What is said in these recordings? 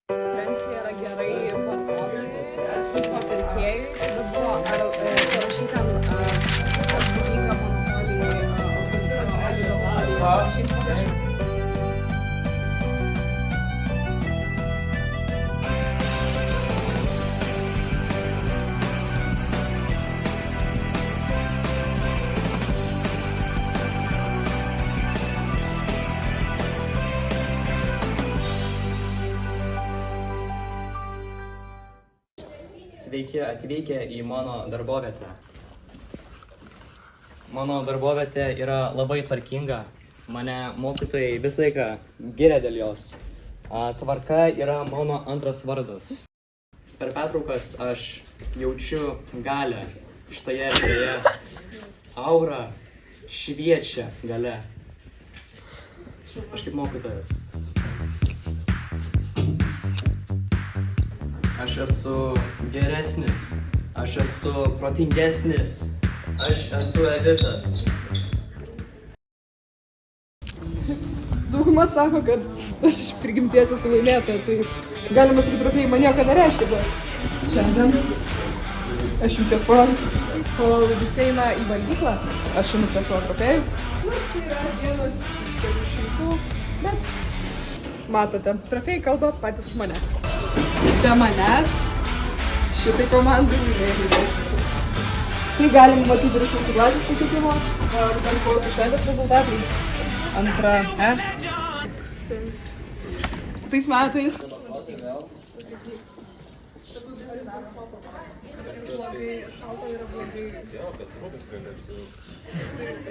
Konkurencija yra gerai vartotojui, pirkėjui, bet buvo parašyta, kas patinka monopolijai. Sveiki atvykę į mano darbovietę. Mano darbovietė yra labai tvarkinga. Mane mokytojai visą laiką giria dėl jos. Tvarka yra mano antras vardas. Per pertraukas aš jaučiu galią šitoje erdvėje. Aura šviečia galia. Aš kaip mokytojas. Aš esu geresnis, aš esu protingesnis, aš esu elitas. Dauguma sako, kad aš iš prigimties esu laimėtoja, tai galima sakyti, trofėjai man nieko nereiškia, bet šiandien aš jums jas parodysiu. Kol visi eina į valgyklą, aš einu prie savo trofėjų. Čia yra vienas iš kelių šimtų, bet matote, trofėjai kalba patys už mane. Be manęs šitai komandai laimėjo. Tai galim matyti ir iš mūsų klasės pasiekimo. Būtent buvo šventės rezultatai. Antra, Tais metais.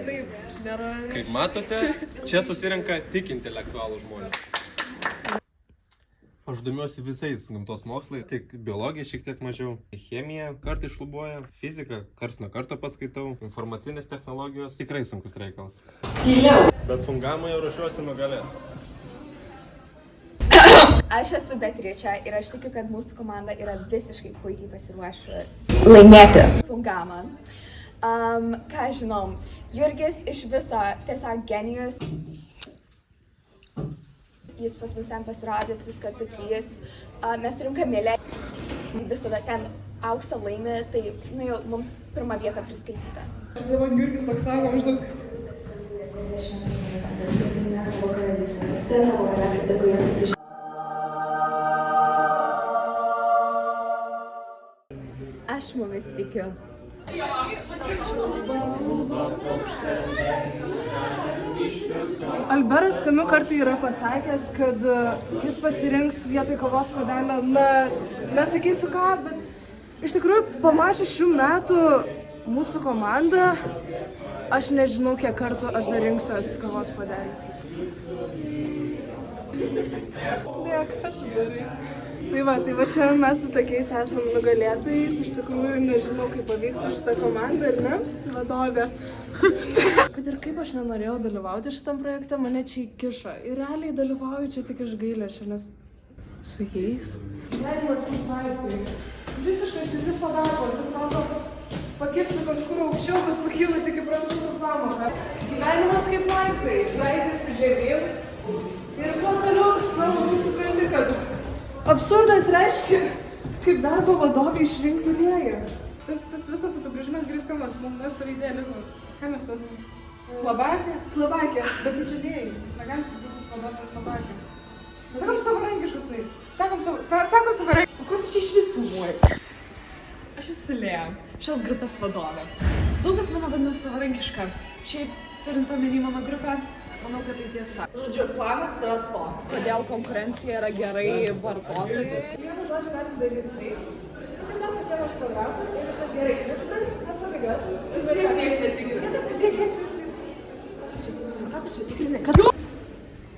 Taip, nėra. Kaip matote, čia susirenka tik intelektualų žmonės. Aš domiuosi visais gamtos mokslai, tik biologija šiek tiek mažiau. Chemija kartais šlubuoja, fizika karts nuo karto paskaitau, informacinės technologijos tikrai sunkus reikalas. Tyliau. Bet fungamą jau ruošiuosi nugalėti. Aš esu Beatričė ir aš tikiu, kad mūsų komanda yra visiškai puikiai pasiruošus laimėti fungamą. Ką žinom, Jurgis iš viso tiesiog genijus. Jis pas mus ten pasirodys, viską atsakys. Mes turim Kamilę. Visada ten auksą laimi, tai jau mums pirmą vietą priskaityta. Tai man Jurgis toks sako maždaug. Aš mumis tikiu. Alberas Kamiu kartą yra pasakęs, kad jis pasirinks vietoj kavos puodelio, nesakysiu ką, bet iš tikrųjų pamačius šių metų mūsų komandą, aš nežinau, kiek kartų aš dar rinksiuos kavos puodelį. Ne, ką tu darai? Tai va šiandien mes su tokiais esam nugalėtojais, iš tikrųjų nežinau, kaip pavyks šitą komandą, ar ne, vadovė. Kad ir kaip aš nenorėjau dalyvauti šitam projekte, mane čia įkišo. Ir realiai dalyvauju čia tik iš gailesčio, nes su jais. Gyvenimas kaip laiptai. Visiškas Sizifo darbas, atrodo, pakilsiu kažkur aukščiau, bet pakylu tik į prancūzų pamoką. Gyvenimas kaip laiptai, leidėsi žemyn ir kuo toliau aš labai supranti, kad absurdas reiškia, kaip darbo vadovai išrinkti lėją. Tas visas apibrėžimas gerai skamba, mes raidė lygų. Ką mes esame? Slovakija? Slovakija. Bet tai čia lėjai. Mes negalim sakyti su vadovė Slovakija. Sakom savarankiškas su jais. Sakom savarankiškas. O ko tu čia iš vis filmuoji? Aš esu Lėja, šios grupės vadovė. Daugas mane vadina savarankiška. Šiaip, turint omeny mano grupę, manau, kad tai tiesa. Žodžiu, planas yra toks. Kodėl konkurencija yra gerai vartotojui? Vienu žodžiu galim daryti taip, kad tiesiog pasiėmė iš programų ir viskas gerai. Nesupranti, mes pabėgiosim. Vis tiek nieks netikrinti. Vis tiek nieks netikrinti. Ką tu čia tikrini?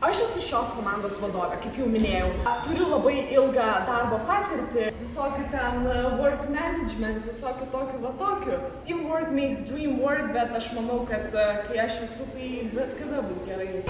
Aš esu šios komandos vadovė, kaip jau minėjau. Turiu labai ilgą darbo patirtį, visokių ten work management, visokių tokių va tokių. Teamwork makes dream work, bet aš manau, kad kai aš esu, tai bet kada bus gerai.